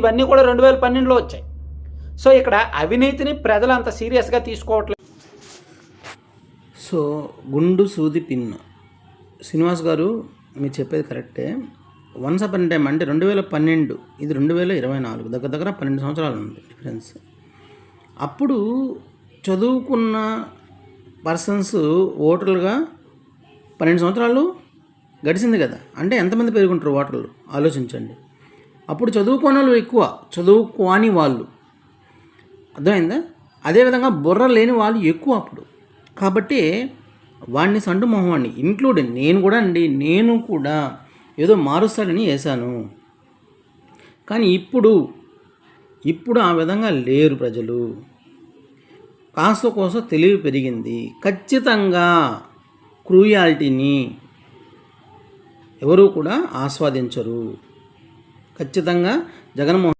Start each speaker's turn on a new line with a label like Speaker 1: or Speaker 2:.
Speaker 1: ఇవన్నీ కూడా 2012లో వచ్చాయి. సో ఇక్కడ అవినీతిని ప్రజలు అంత సీరియస్గా తీసుకోవట్లేదు.
Speaker 2: సో గుండు సూది పిన్ శ్రీనివాస్ గారు మీరు చెప్పేది కరెక్టే. వన్స్ అపాన్ టైం అంటే 2012, ఇది 2024, దగ్గర 12 సంవత్సరాలు ఉంది డిఫరెన్స్. అప్పుడు చదువుకున్న పర్సన్స్ ఓటర్లుగా 12 సంవత్సరాలు గడిచింది కదా. అంటే ఎంతమంది పెరుగుంటారు ఓటర్లు ఆలోచించండి. అప్పుడు చదువుకోని వాళ్ళు ఎక్కువ, చదువుకోని వాళ్ళు, అర్థమైందా? అదేవిధంగా బుర్ర లేని వాళ్ళు ఎక్కువ అప్పుడు. కాబట్టి వాడిని సండు మొహవాడిని ఇంక్లూడింగ్ నేను కూడా ఏదో మారుస్తాడని వేశాను. కానీ ఇప్పుడు ఆ విధంగా లేరు ప్రజలు. కాస్త కోసం తెలివి పెరిగింది. ఖచ్చితంగా క్రూయాలిటీని ఎవరూ కూడా ఆస్వాదించరు. ఖచ్చితంగా జగన్మోహన్